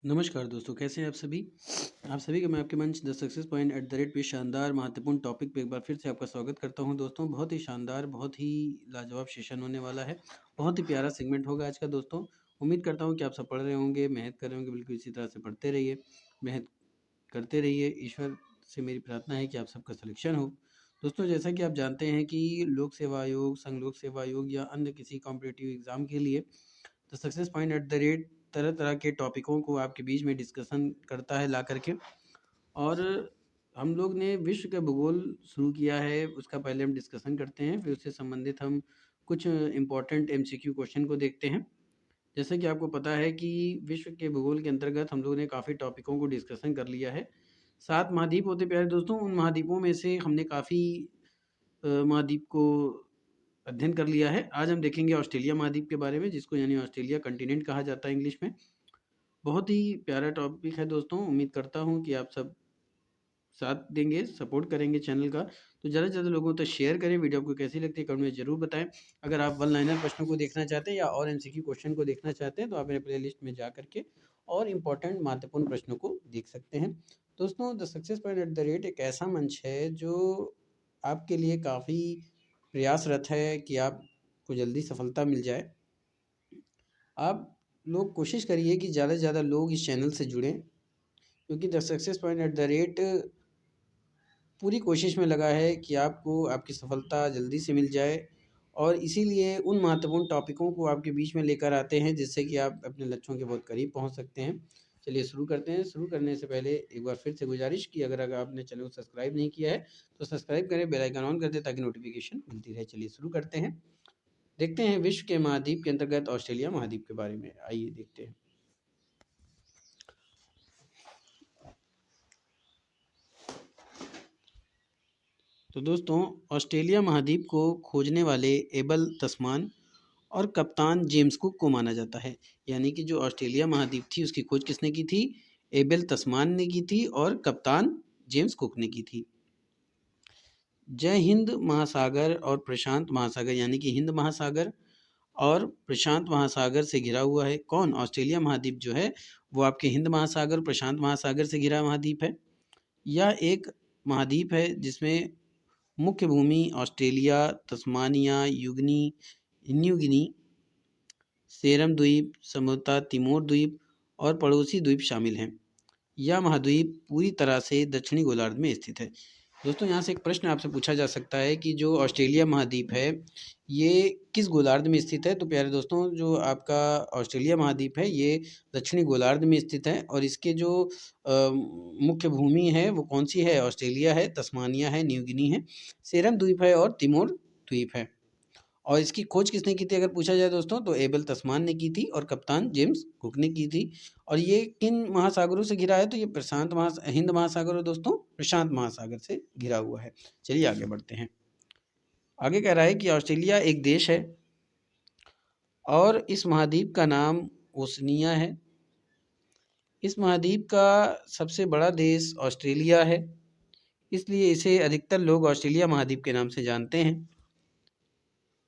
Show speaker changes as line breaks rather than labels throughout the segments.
नमस्कार दोस्तों, कैसे हैं आप सभी। आप सभी का मैं आपके मंच the success point at the rate पे शानदार महत्वपूर्ण टॉपिक पे एक बार फिर से आपका स्वागत करता हूं। दोस्तों बहुत ही शानदार, बहुत ही लाजवाब सेशन होने वाला है। बहुत ही प्यारा सेगमेंट होगा आज का। दोस्तों उम्मीद करता हूं कि आप सब पढ़ रहे होंगे, मेहनत कर रहे होंगे। बिल्कुल इसी तरह से पढ़ते रहिए, मेहनत करते रहिए। ईश्वर से मेरी प्रार्थना है कि आप सबका सिलेक्शन हो। दोस्तों जैसा कि आप जानते हैं कि लोक सेवा आयोग, संघ लोक सेवा आयोग या अन्य किसी कॉम्पिटिटिव एग्ज़ाम के लिए the success point at the rate तरह तरह के टॉपिकों को आपके बीच में डिस्कशन करता है ला करके। और हम लोग ने विश्व का भूगोल शुरू किया है, उसका पहले हम डिस्कशन करते हैं, फिर उससे संबंधित हम कुछ इम्पोर्टेंट एमसीक्यू क्वेश्चन को देखते हैं। जैसे कि आपको पता है कि विश्व के भूगोल के अंतर्गत हम लोग ने काफ़ी टॉपिकों को डिस्कशन कर लिया है। 7 महाद्वीप होते प्यारे दोस्तों, उन महाद्वीपों में से हमने काफ़ी महाद्वीप को अध्ययन कर लिया है। आज हम देखेंगे ऑस्ट्रेलिया महाद्वीप के बारे में, जिसको यानी ऑस्ट्रेलिया कंटिनेंट कहा जाता है इंग्लिश में। बहुत ही प्यारा टॉपिक है दोस्तों। उम्मीद करता हूँ कि आप सब साथ देंगे, सपोर्ट करेंगे चैनल का। तो ज़्यादा से ज़्यादा लोगों तक शेयर करें। वीडियो आपको कैसी लगती है कमेंट में ज़रूर बताएं। अगर आप वन लाइनर प्रश्नों को देखना चाहते हैं या और एमसीक्यू क्वेश्चन को देखना चाहते हैं तो आप मेरे प्लेलिस्ट में जा करके और इम्पोर्टेंट महत्वपूर्ण प्रश्नों को देख सकते हैं। दोस्तों the success point at the rate एक ऐसा मंच है जो आपके लिए काफ़ी प्रयासरत है कि आपको जल्दी सफलता मिल जाए। आप लोग कोशिश करिए कि ज़्यादा से ज़्यादा लोग इस चैनल से जुड़ें, क्योंकि the success point at the rate पूरी कोशिश में लगा है कि आपको आपकी सफलता जल्दी से मिल जाए, और इसीलिए उन महत्वपूर्ण टॉपिकों को आपके बीच में लेकर आते हैं जिससे कि आप अपने लक्ष्यों के बहुत करीब पहुंच सकते हैं। चलिए शुरू करते हैं। शुरू करने से पहले एक बार फिर से गुजारिश कि अगर आपने चैनल को सब्सक्राइब नहीं किया है तो सब्सक्राइब करें, बेल आइकन ऑन कर दें ताकि नोटिफिकेशन मिलती रहे। चलिए शुरू करते हैं। देखते हैं विश्व के महाद्वीप के अंतर्गत ऑस्ट्रेलिया महाद्वीप के बारे में। आइए देखते हैं। तो दोस्तों ऑस्ट्रेलिया महाद्वीप को खोजने वाले एबल तस्मान और कप्तान जेम्स कुक को माना जाता है। यानी कि जो ऑस्ट्रेलिया महाद्वीप थी उसकी खोज किसने की थी? एबेल तस्मान ने की थी और कप्तान जेम्स कुक ने की थी। जय हिंद महासागर और प्रशांत महासागर, यानी कि हिंद महासागर और प्रशांत महासागर से घिरा हुआ है। कौन? ऑस्ट्रेलिया महाद्वीप जो है वो आपके हिंद महासागर, प्रशांत महासागर से घिरा महाद्वीप है। यह एक महाद्वीप है जिसमें मुख्य भूमि Australia, Tasmania, New Guinea, Seram द्वीप, समोता तिमोर द्वीप और पड़ोसी द्वीप शामिल हैं। यह महाद्वीप पूरी तरह से दक्षिणी गोलार्ध में स्थित है। दोस्तों यहाँ से एक प्रश्न आपसे पूछा जा सकता है कि जो ऑस्ट्रेलिया महाद्वीप है ये किस गोलार्ध में स्थित है। तो प्यारे दोस्तों जो आपका ऑस्ट्रेलिया महाद्वीप है ये दक्षिणी गोलार्ध में स्थित है, और इसके जो मुख्य भूमि है वो कौन सी है? ऑस्ट्रेलिया है, तस्मानिया है, न्यू गिनी है, सेरम द्वीप है और तिमोर द्वीप है। और इसकी खोज किसने की थी अगर पूछा जाए दोस्तों, तो एबेल तस्मान ने की थी और कप्तान जेम्स कुक ने की थी। और ये किन महासागरों से घिरा है? तो ये हिंद महासागर और दोस्तों प्रशांत महासागर से घिरा हुआ है। चलिए आगे बढ़ते हैं। आगे कह रहा है कि ऑस्ट्रेलिया एक देश है और इस महाद्वीप का नाम ओशनिया है। इस महाद्वीप का सबसे बड़ा देश ऑस्ट्रेलिया है, इसलिए इसे अधिकतर लोग ऑस्ट्रेलिया महाद्वीप के नाम से जानते हैं।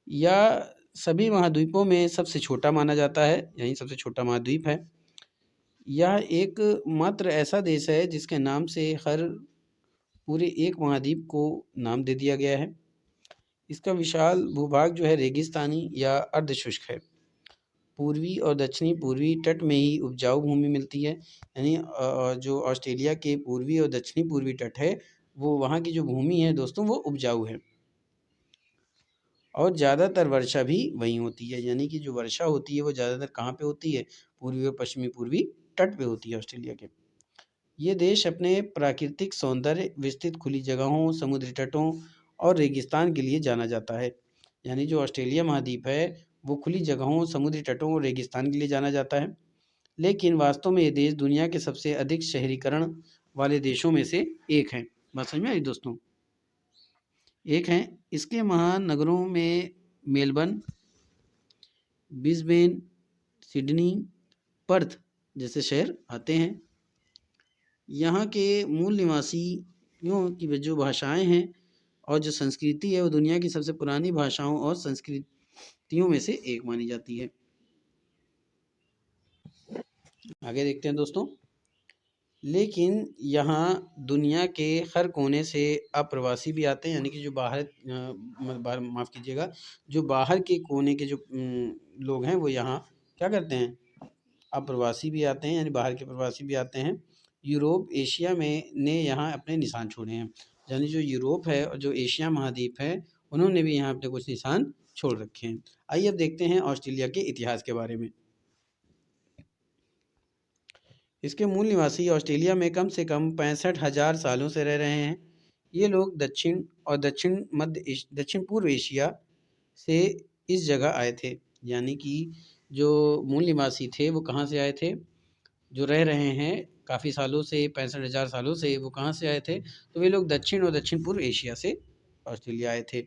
यह सभी महाद्वीपों में सबसे छोटा माना जाता है, यही सबसे छोटा महाद्वीप है। यह एक मात्र ऐसा देश है जिसके नाम से हर पूरे एक महाद्वीप को नाम दे दिया गया है। इसका विशाल भूभाग जो है रेगिस्तानी या अर्धशुष्क है। पूर्वी और दक्षिणी पूर्वी तट में ही उपजाऊ भूमि मिलती है, यानी जो ऑस्ट्रेलिया के पूर्वी और दक्षिणी पूर्वी तट है वो वहाँ की जो भूमि है दोस्तों वो उपजाऊ है, और ज़्यादातर वर्षा भी वहीं होती है। यानी कि जो वर्षा होती है वो ज़्यादातर कहाँ पे होती है? पूर्वी और पश्चिमी पूर्वी तट पे होती है ऑस्ट्रेलिया के। ये देश अपने प्राकृतिक सौंदर्य, विस्तृत खुली जगहों, समुद्री तटों और रेगिस्तान के लिए जाना जाता है। यानी जो ऑस्ट्रेलिया महाद्वीप है वो खुली जगहों, समुद्री तटों और रेगिस्तान के लिए जाना जाता है। लेकिन वास्तव में ये देश दुनिया के सबसे अधिक शहरीकरण वाले देशों में से एक है। बात समझ में आई दोस्तों? एक हैं। इसके महानगरों में मेलबर्न, ब्रिस्बेन, सिडनी, पर्थ जैसे शहर आते हैं। यहाँ के मूल निवासियों की जो भाषाएं हैं और जो संस्कृति है वो दुनिया की सबसे पुरानी भाषाओं और संस्कृतियों में से एक मानी जाती है। आगे देखते हैं दोस्तों। लेकिन यहाँ दुनिया के हर कोने से अप्रवासी भी आते हैं, यानी कि जो बाहर माफ़ कीजिएगा, जो बाहर के कोने के जो लोग हैं वो यहाँ क्या करते हैं, अप्रवासी भी आते हैं, यानी बाहर के प्रवासी भी आते हैं। यूरोप एशिया में ने यहाँ अपने निशान छोड़े हैं, यानी जो यूरोप है और जो एशिया महाद्वीप है उन्होंने भी यहाँ अपने कुछ निशान छोड़ रखे हैं। आइए अब देखते हैं ऑस्ट्रेलिया के इतिहास के बारे में। इसके मूल निवासी ऑस्ट्रेलिया में कम से कम 65,000 सालों से रह रहे हैं। ये लोग दक्षिण पूर्व एशिया से इस जगह आए थे, यानी कि जो मूल निवासी थे वो कहाँ से आए थे, जो रह रहे हैं काफ़ी सालों से, 65,000 सालों से, वो कहाँ से आए थे, तो वे लोग दक्षिण और दक्षिण पूर्व एशिया से ऑस्ट्रेलिया आए थे।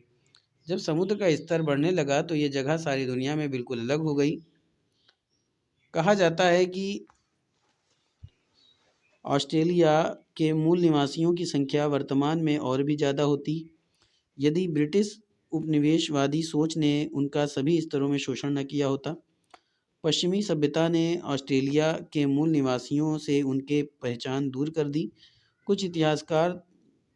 जब समुद्र का स्तर बढ़ने लगा तो ये जगह सारी दुनिया में बिल्कुल अलग हो गई। कहा जाता है कि ऑस्ट्रेलिया के मूल निवासियों की संख्या वर्तमान में और भी ज़्यादा होती यदि ब्रिटिश उपनिवेशवादी सोच ने उनका सभी स्तरों में शोषण न किया होता। पश्चिमी सभ्यता ने ऑस्ट्रेलिया के मूल निवासियों से उनके पहचान दूर कर दी। कुछ इतिहासकार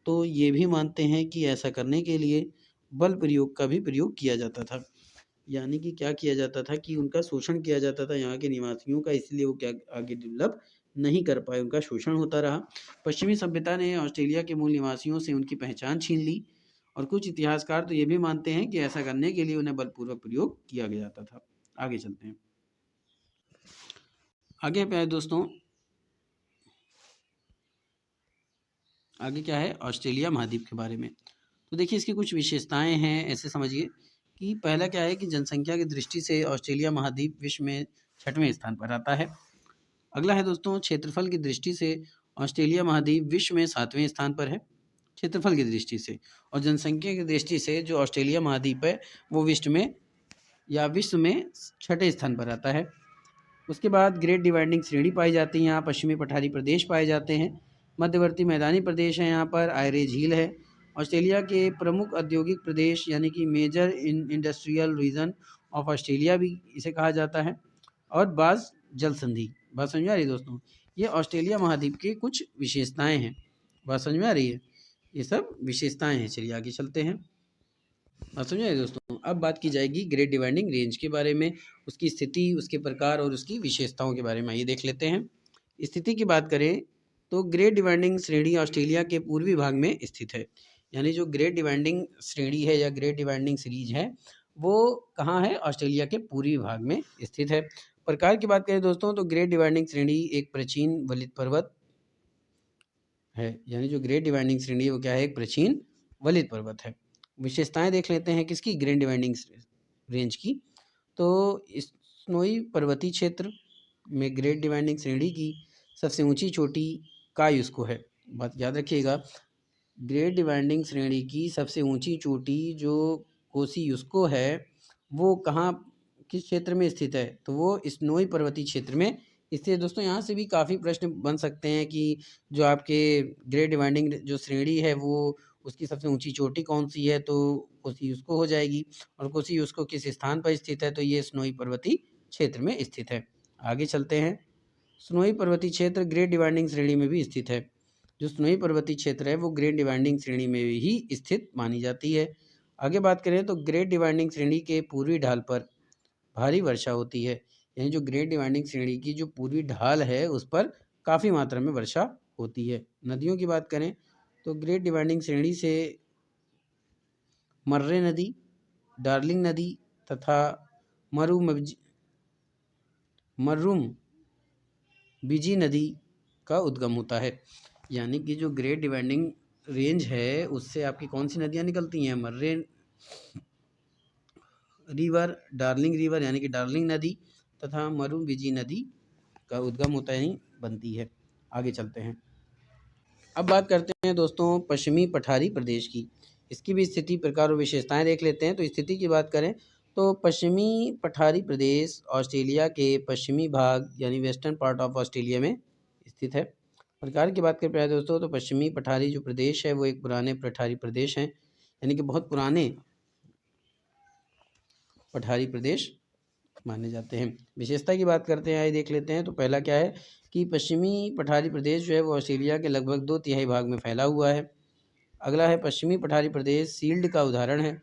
तो ये भी मानते हैं कि ऐसा करने के लिए बल प्रयोग का भी प्रयोग किया जाता था, यानी कि क्या किया जाता था कि उनका शोषण किया जाता था यहाँ के निवासियों का, इसलिए वो क्या आगे डेवलप नहीं कर पाए, उनका शोषण होता रहा। पश्चिमी सभ्यता ने ऑस्ट्रेलिया के मूल निवासियों से उनकी पहचान छीन ली और कुछ इतिहासकार तो ये भी मानते हैं कि ऐसा करने के लिए उन्हें बलपूर्वक प्रयोग किया गया जाता था। आगे चलते हैं। आगे प्यारे दोस्तों, आगे क्या है ऑस्ट्रेलिया महाद्वीप के बारे में। तो देखिए इसकी कुछ विशेषताएं हैं, ऐसे समझिए कि पहला क्या है कि जनसंख्या की दृष्टि से ऑस्ट्रेलिया महाद्वीप विश्व में 6वें स्थान पर आता है। अगला है दोस्तों क्षेत्रफल की दृष्टि से ऑस्ट्रेलिया महाद्वीप विश्व में 7वें स्थान पर है, क्षेत्रफल की दृष्टि से। और जनसंख्या की दृष्टि से जो ऑस्ट्रेलिया महाद्वीप है वो विश्व में 6ठे स्थान पर आता है। उसके बाद ग्रेट डिवाइडिंग श्रेणी पाई जाती है, यहाँ पश्चिमी पठारी प्रदेश पाए जाते हैं, मध्यवर्ती मैदानी प्रदेश है, यहाँ पर आयरे झील है। ऑस्ट्रेलिया के प्रमुख औद्योगिक प्रदेश यानी कि major industrial region of Australia भी इसे कहा जाता है। और बाज़ जल संधि, बात समझ में आ रही है दोस्तों, ये ऑस्ट्रेलिया महाद्वीप की कुछ विशेषताएं हैं। बात समझ में आ रही है, ये सब विशेषताएं हैं। चलिए आगे चलते हैं। बात समझ में आ रही है दोस्तों। अब बात की जाएगी ग्रेट डिवाइडिंग रेंज के बारे में, उसकी स्थिति, उसके प्रकार और उसकी विशेषताओं के बारे में आइए देख लेते हैं। स्थिति की बात करें तो ग्रेट डिवाइडिंग श्रेणी ऑस्ट्रेलिया के पूर्वी भाग में स्थित है, यानी जो ग्रेट डिवाइडिंग श्रेणी है या ग्रेट डिवाइडिंग सीरीज है वो कहाँ है, ऑस्ट्रेलिया के पूर्वी भाग में स्थित है। प्रकार की बात करें दोस्तों तो ग्रेट डिवाइडिंग श्रेणी एक प्राचीन वलित पर्वत है, यानी जो ग्रेट डिवाइडिंग श्रेणी है वो क्या है, एक प्राचीन वलित पर्वत है। विशेषताएं देख लेते हैं किसकी, ग्रेट डिवाइडिंग रेंज की। तो स्नोई पर्वतीय क्षेत्र में ग्रेट डिवाइडिंग श्रेणी की सबसे ऊंची चोटी कायुस्को है। बात याद रखिएगा, ग्रेट डिवाइडिंग श्रेणी की सबसे ऊंची चोटी जो कोसियुस्को है वो कहाँ, किस क्षेत्र में स्थित है, तो वो स्नोई पर्वतीय क्षेत्र में स्थित है। दोस्तों यहाँ से भी काफ़ी प्रश्न बन सकते हैं कि जो आपके ग्रेट डिवाइडिंग जो श्रेणी है वो उसकी सबसे ऊंची चोटी कौन सी है, तो कोसियुस्को हो जाएगी। और कोसियुस्को किस स्थान पर स्थित है, तो ये स्नोई पर्वतीय क्षेत्र में स्थित है। आगे चलते हैं। स्नोई पर्वतीय क्षेत्र ग्रेट डिवाइडिंग श्रेणी में भी स्थित है। जो स्नोई पर्वतीय क्षेत्र है वो ग्रेट डिवाइडिंग श्रेणी में ही स्थित मानी जाती है। आगे बात करें तो ग्रेट डिवाइडिंग श्रेणी के पूर्वी ढाल पर भारी वर्षा होती है, यानी जो ग्रेट डिवाइडिंग श्रेणी की जो पूर्वी ढाल है उस पर काफ़ी मात्रा में वर्षा होती है। नदियों की बात करें तो ग्रेट डिवाइडिंग श्रेणी से मर्रे नदी, डार्लिंग नदी तथा मर्रूम बिजी नदी का उद्गम होता है। यानी कि जो ग्रेट डिवाइडिंग रेंज है उससे आपकी कौन सी नदियाँ निकलती हैं, मर्रे रिवर, डार्लिंग रिवर यानी कि डार्लिंग नदी तथा मरुबिजी नदी का उद्गम होता है, यहीं बनती है। आगे चलते हैं। अब बात करते हैं दोस्तों पश्चिमी पठारी प्रदेश की, इसकी भी स्थिति, प्रकार और विशेषताएं देख लेते हैं। तो स्थिति की बात करें तो पश्चिमी पठारी प्रदेश ऑस्ट्रेलिया के पश्चिमी भाग यानी वेस्टर्न पार्ट ऑफ ऑस्ट्रेलिया में स्थित है। प्रकार की बात करें दोस्तों तो पश्चिमी पठारी जो प्रदेश है वो एक पुराने पठारी प्रदेश हैं, यानी कि बहुत पुराने पठारी प्रदेश माने जाते हैं। विशेषता की बात करते हैं, आइए देख लेते हैं। तो पहला क्या है कि पश्चिमी पठारी प्रदेश जो है वो ऑस्ट्रेलिया के लगभग 2/3 भाग में फैला हुआ है। अगला है पश्चिमी पठारी प्रदेश सील्ड का उदाहरण है।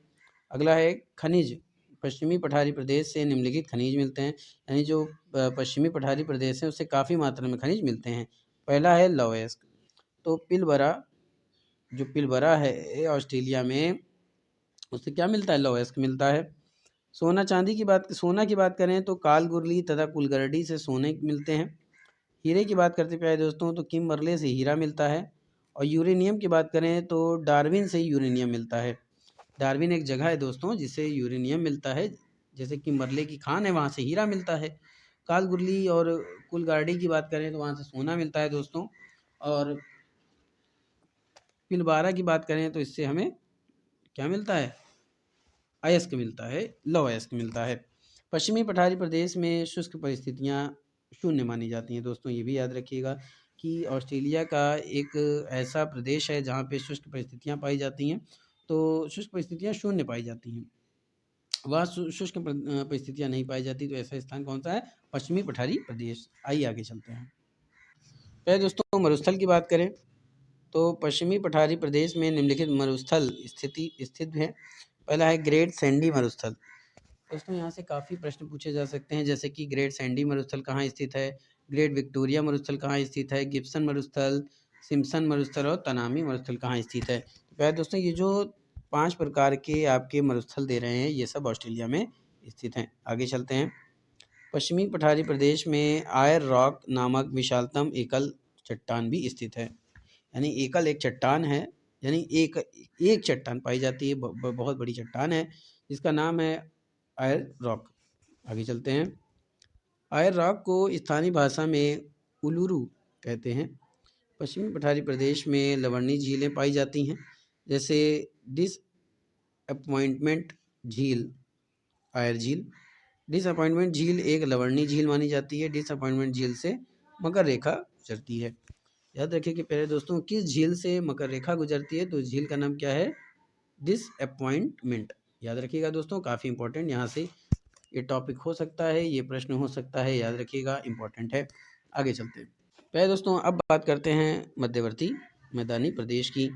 अगला है खनिज, पश्चिमी पठारी प्रदेश से निम्नलिखित खनिज मिलते हैं, यानी जो पश्चिमी पठारी प्रदेश है उससे काफ़ी मात्रा में खनिज मिलते हैं। पहला है लॉयस्क, तो पिलबरा, जो पिलबरा है ऑस्ट्रेलिया में, उससे क्या मिलता है? लॉयस्क मिलता है। सोना की बात करें तो कालगुरली तथा कुलगर्डी से सोने मिलते हैं। हीरे की बात करते प्यारे दोस्तों तो किमबरले से हीरा मिलता है। और यूरेनियम की बात करें तो डार्विन से यूरेनियम मिलता है। डार्विन एक जगह है दोस्तों जिससे यूरेनियम मिलता है, जैसे किमबरले की खान है वहाँ से हीरा मिलता है। कालगुरली और कुलगार्डी की बात करें तो वहाँ से सोना मिलता है दोस्तों। और पिलबारा की बात करें तो इससे हमें क्या मिलता है? अयस्क मिलता है, लौह अयस्क मिलता है। पश्चिमी पठारी प्रदेश में शुष्क परिस्थितियाँ शून्य मानी जाती हैं दोस्तों, ये भी याद रखिएगा कि ऑस्ट्रेलिया का एक ऐसा प्रदेश है जहाँ पे शुष्क परिस्थितियाँ पाई जाती हैं। तो शुष्क परिस्थितियाँ शून्य पाई जाती हैं, वह शुष्क परिस्थितियाँ नहीं पाई जाती। तो ऐसा स्थान कौन सा है? पश्चिमी पठारी प्रदेश। आइए आगे चलते हैं। पहले दोस्तों मरुस्थल की बात करें तो पश्चिमी पठारी प्रदेश में निम्नलिखित मरुस्थल स्थित है। पहला है ग्रेट सैंडी मरुस्थल। दोस्तों यहाँ से काफ़ी प्रश्न पूछे जा सकते हैं, जैसे कि ग्रेट सैंडी मरुस्थल कहाँ स्थित है, ग्रेट विक्टोरिया मरुस्थल कहाँ स्थित है, गिब्सन मरुस्थल, सिम्पसन मरुस्थल और तनामी मरुस्थल कहाँ स्थित है। तो पहले दोस्तों ये जो 5 प्रकार के आपके मरुस्थल दे रहे हैं ये सब ऑस्ट्रेलिया में स्थित हैं। आगे चलते हैं। पश्चिमी पठारी प्रदेश में आयर रॉक नामक विशालतम एकल चट्टान भी स्थित है, यानी एकल एक चट्टान है, यानी एक चट्टान पाई जाती है, बहुत बड़ी चट्टान है जिसका नाम है आयर रॉक। आगे चलते हैं। आयर रॉक को स्थानीय भाषा में उलुरु कहते हैं। पश्चिमी पठारी प्रदेश में लवणीय झीलें पाई जाती हैं, जैसे डिसअपॉइंटमेंट झील, आयर झील। डिसअपॉइंटमेंट झील एक लवणीय झील मानी जाती है। डिसअपॉइंटमेंट झील से मकर रेखा गुजरती है। याद रखिए कि प्यारे दोस्तों किस झील से मकर रेखा गुजरती है, तो इस झील का नाम क्या है? डिसअपॉइंटमेंट। याद रखिएगा दोस्तों, काफ़ी इंपॉर्टेंट, यहाँ से ये टॉपिक हो सकता है, ये प्रश्न हो सकता है, याद रखिएगा, इंपॉर्टेंट है। आगे चलते हैं। पहले दोस्तों अब बात करते हैं मध्यवर्ती मैदानी प्रदेश की।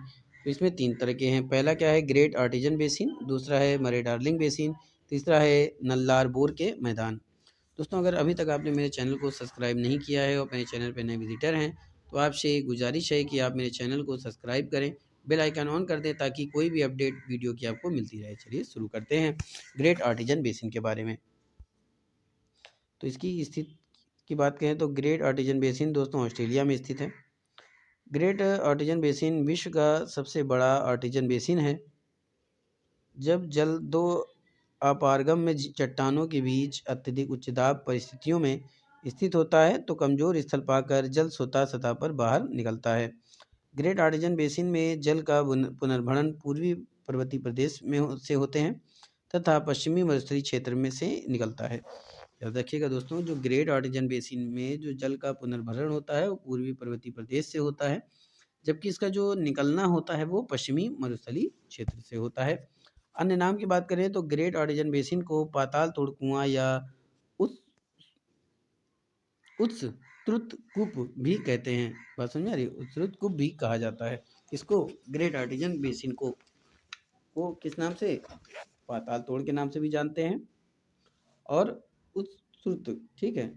तो इसमें 3 तरह के हैं। पहला क्या है? ग्रेट आर्टिजन बेसिन, दूसरा है मरे डार्लिंग बेसिन, तीसरा है नल्लार बोर के मैदान। दोस्तों अगर अभी तक आपने मेरे चैनल को सब्सक्राइब नहीं किया है और मेरे चैनल पर नए विजिटर हैं तो आपसे गुजारिश है कि आप मेरे चैनल को सब्सक्राइब करें, बेल आइकन ऑन कर दें ताकि कोई भी अपडेट वीडियो की आपको मिलती रहे। चलिए शुरू करते हैं ग्रेट आर्टिजन बेसिन के बारे में। तो इसकी स्थिति की बात करें तो ग्रेट आर्टिजन बेसिन दोस्तों ऑस्ट्रेलिया में स्थित है। ग्रेट आर्टिजन बेसिन विश्व का सबसे बड़ा आर्टिजन बेसिन है। जब जल दो अपारगम में चट्टानों के बीच अत्यधिक उच्च दाब परिस्थितियों में स्थित होता है तो कमज़ोर स्थल पाकर जल स्वतः सतह पर बाहर निकलता है। ग्रेट आर्टिजन बेसिन में जल का पुनर्भरण पूर्वी पर्वतीय प्रदेश में से होते हैं तथा पश्चिमी मरुस्थलीय क्षेत्र में से निकलता है। याद रखिएगा दोस्तों, जो ग्रेट आर्टिजन बेसिन में जो जल का पुनर्भरण होता है वो पूर्वी पर्वतीय प्रदेश से होता है, जबकि इसका जो निकलना होता है वो पश्चिमी मरुस्थलीय क्षेत्र से होता है। अन्य नाम की बात करें तो ग्रेट आर्टिजन बेसिन को पाताल तोड़ कुआं या उत्स्रुत कूप भी कहते हैं। बात समझ आ रही है? उत्स्रुत कूप भी कहा जाता है इसको, ग्रेट आर्टिजन बेसिन को किस नाम से? पाताल तोड़ के नाम से भी जानते हैं और उत्स्रुत, ठीक है,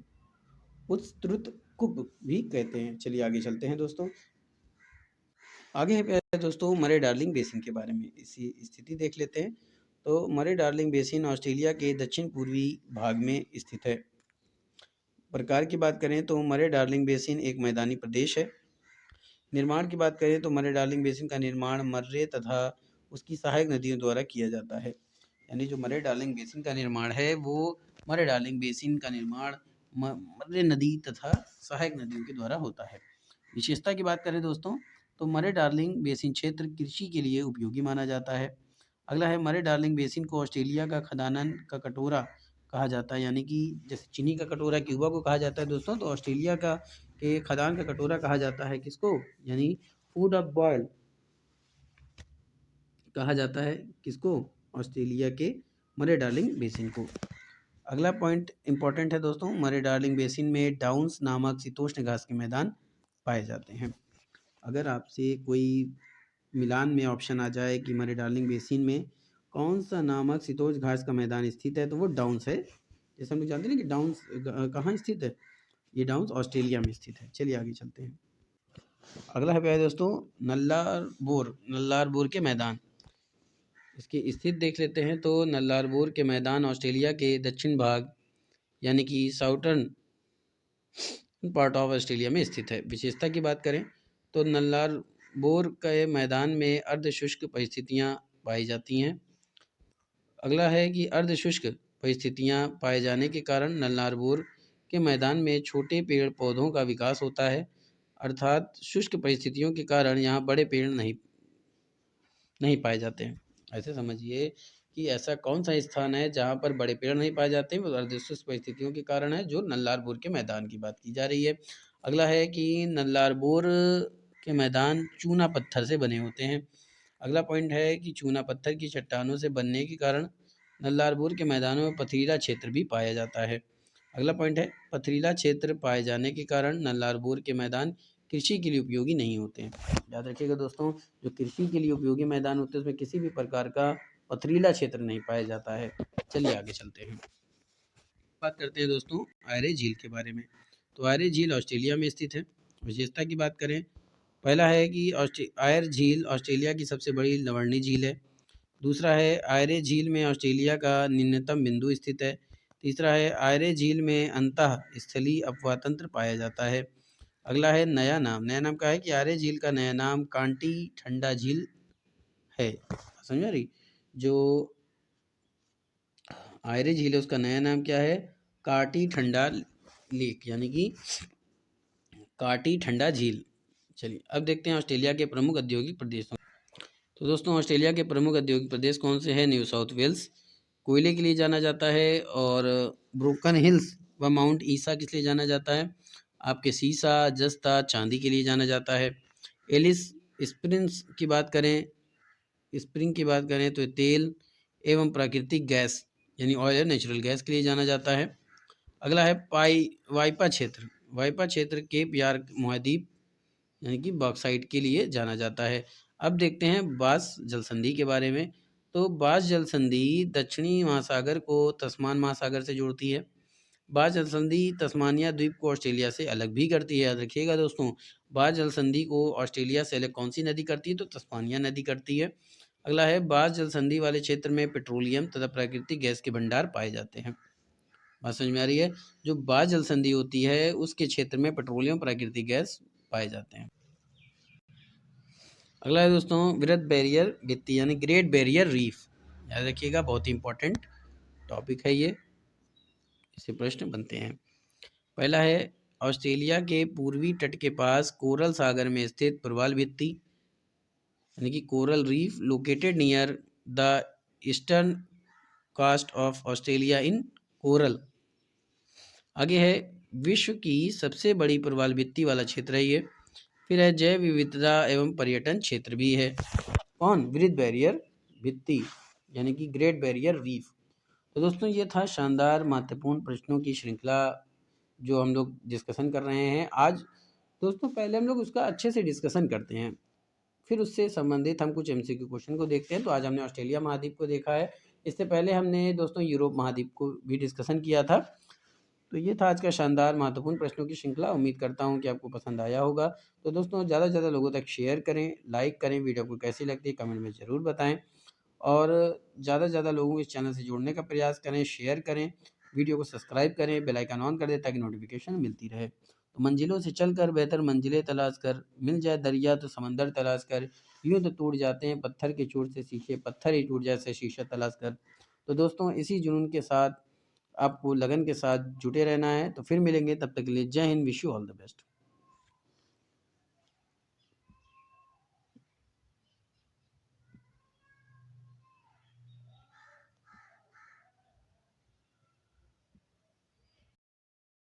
उत्स्रुत कूप भी कहते हैं। चलिए आगे चलते हैं दोस्तों। आगे है प्यारे दोस्तों मरे डार्लिंग बेसिन के बारे में, इसी स्थिति देख लेते हैं। तो मरे डार्लिंग बेसिन ऑस्ट्रेलिया के दक्षिण पूर्वी भाग में स्थित है। प्रकार की बात करें तो मरे डार्लिंग बेसिन एक मैदानी प्रदेश है। निर्माण की बात करें तो मरे डार्लिंग बेसिन का निर्माण मर्रे तथा उसकी सहायक नदियों द्वारा किया जाता है। यानी जो मरे डार्लिंग बेसिन का निर्माण है वो मरे डार्लिंग बेसिन का निर्माण मर्रे नदी तथा सहायक नदियों के द्वारा होता है। विशेषता की बात करें दोस्तों तो मरे डार्लिंग बेसिन क्षेत्र कृषि के लिए उपयोगी माना जाता है। अगला है मरे डार्लिंग बेसिन को ऑस्ट्रेलिया का खदानन का कटोरा कहा जाता है, यानी कि जैसे चीनी का कटोरा क्यूबा को कहा जाता है दोस्तों, तो ऑस्ट्रेलिया का के खदान का कटोरा कहा जाता है किसको? यानी फूड ऑफ बॉयल कहा जाता है किसको? ऑस्ट्रेलिया के मरे डार्लिंग बेसिन को। अगला पॉइंट इंपॉर्टेंट है दोस्तों, मरे डार्लिंग बेसिन में डाउन्स नामक शीतोष्ण घास के मैदान पाए जाते हैं। अगर आपसे कोई मिलान में ऑप्शन आ जाए कि मरे डार्लिंग बेसिन में कौन सा नामक शीतोष्ण घास का मैदान स्थित है, तो वो डाउन्स है। जैसे हम लोग जानते हैं ना कि डाउन्स कहाँ स्थित है, ये डाउन्स ऑस्ट्रेलिया में स्थित है। चलिए आगे चलते हैं। अगला है प्यारे दोस्तों नल्लार बोर के मैदान। इसकी स्थिति देख लेते हैं। तो नल्लार बोर के मैदान ऑस्ट्रेलिया के दक्षिण भाग यानी कि साउथर्न पार्ट ऑफ ऑस्ट्रेलिया में स्थित है। विशेषता की बात करें तो नल्लार बोर के मैदान में अर्ध शुष्क परिस्थितियाँ पाई जाती हैं। अगला है कि अर्ध शुष्क परिस्थितियाँ पाए जाने के कारण नल्लार बोर के मैदान में छोटे पेड़ पौधों का विकास होता है, अर्थात शुष्क परिस्थितियों के कारण यहाँ बड़े पेड़ नहीं पाए जाते हैं। ऐसे समझिए कि ऐसा कौन सा स्थान है जहाँ पर बड़े पेड़ नहीं पाए जाते हैं, वो अर्धशुष्क परिस्थितियों के कारण है, जो नल्लार बोर के मैदान की बात की जा रही है। अगला है कि नल्लार बोर के मैदान चूना पत्थर से बने होते हैं। अगला पॉइंट है कि चूना पत्थर की चट्टानों से बनने के कारण नल्लार बोर के मैदानों में पथरीला क्षेत्र भी पाया जाता है। अगला पॉइंट है पथरीला क्षेत्र पाए जाने के कारण नल्लार बोर के मैदान कृषि के लिए उपयोगी नहीं होते हैं। याद रखिएगा दोस्तों, जो कृषि के लिए उपयोगी मैदान होते हैं उसमें किसी भी प्रकार का पथरीला क्षेत्र नहीं पाया जाता है। चलिए आगे चलते हैं, बात करते हैं दोस्तों आयरे झील के बारे में। तो आयरे झील ऑस्ट्रेलिया में स्थित है। विशेषता की बात करें, पहला है कि आयर झील ऑस्ट्रेलिया की सबसे बड़ी लवणीय झील है। दूसरा है आयरे झील में ऑस्ट्रेलिया का न्यूनतम बिंदु स्थित है। तीसरा है आयरे झील में अंतः स्थलीय अपवाह तंत्र पाया जाता है। अगला है नया नाम का है कि आयरे झील का नया नाम कांटी ठंडा झील है। समझ आ रही, जो आयरे झील है उसका नया नाम क्या है, काटी ठंडा लेक यानी कि काटी ठंडा झील। चलिए अब देखते हैं ऑस्ट्रेलिया के प्रमुख औद्योगिक प्रदेशों। तो दोस्तों ऑस्ट्रेलिया के प्रमुख औद्योगिक प्रदेश कौन से हैं? न्यू साउथ वेल्स कोयले के लिए जाना जाता है, और ब्रोकन हिल्स व माउंट ईसा किस लिए जाना जाता है? आपके सीसा जस्ता चांदी के लिए जाना जाता है। एलिस स्प्रिंग्स की बात करें तो तेल एवं प्राकृतिक गैस यानी ऑयल और नेचुरल गैस के लिए जाना जाता है। अगला है वाइपा क्षेत्र केप यार्क महाद्वीप यानी कि बॉक्साइट के लिए जाना जाता है। अब देखते हैं बास जल संधि के बारे में। तो बास जल संधि दक्षिणी महासागर को तस्मान महासागर से जोड़ती है। बास जल संधि तस्मानिया द्वीप को ऑस्ट्रेलिया से अलग भी करती है। याद रखिएगा दोस्तों, बास जल संधि को ऑस्ट्रेलिया से अलग कौन सी नदी करती है? तो तस्मानिया नदी करती है। अगला है बास जल संधि वाले क्षेत्र में पेट्रोलियम तथा प्राकृतिक गैस के भंडार पाए जाते हैं। बात समझ में आ रही है? जो बास जल संधि होती है उसके क्षेत्र में पेट्रोलियम प्राकृतिक गैस पाए जाते हैं। अगला है दोस्तों वृहद बैरियर भित्ति यानी ग्रेट बैरियर रीफ। याद रखिएगा, बहुत ही इंपॉर्टेंट टॉपिक है ये, इससे प्रश्न बनते हैं। पहला है ऑस्ट्रेलिया के पूर्वी तट के पास कोरल सागर में स्थित प्रवाल भित्ति यानी कि coral reef located near the eastern coast of Australia in coral. आगे है विश्व की सबसे बड़ी प्रवाल भित्ति वाला क्षेत्र है ये। फिर है जैव विविधता एवं पर्यटन क्षेत्र भी है। कौन? वृहद बैरियर भित्ति यानी कि ग्रेट बैरियर रीफ। तो दोस्तों ये था शानदार महत्वपूर्ण प्रश्नों की श्रृंखला जो हम लोग डिस्कशन कर रहे हैं आज। दोस्तों पहले हम लोग उसका अच्छे से डिस्कशन करते हैं, फिर उससे संबंधित हम कुछ एमसीक्यू क्वेश्चन को देखते हैं। तो आज हमने ऑस्ट्रेलिया महाद्वीप को देखा है, इससे पहले हमने दोस्तों यूरोप महाद्वीप को भी डिस्कशन किया था। तो ये था आज का शानदार महत्वपूर्ण प्रश्नों की श्रृंखला। उम्मीद करता हूँ कि आपको पसंद आया होगा। तो दोस्तों ज़्यादा से ज़्यादा लोगों तक शेयर करें, लाइक करें, वीडियो को कैसी लगती है कमेंट में ज़रूर बताएं, और ज़्यादा से ज़्यादा लोगों को इस चैनल से जोड़ने का प्रयास करें, शेयर करें, वीडियो को सब्सक्राइब करें, बेल आइकन ऑन कर दें ताकि नोटिफिकेशन मिलती रहे। तो मंजिलों से चलकर बेहतर मंजिलें तलाश कर, मिल जाए दरिया तो समंदर तलाश कर, यूँ तो टूट जाते हैं पत्थर के चोट से शीशे, पत्थर ही टूट जाए शीशा तलाश कर। तो दोस्तों इसी जुनून के साथ आपको लगन के साथ जुटे रहना है। तो फिर मिलेंगे, तब तक के लिए जय Hind, wish you all the best.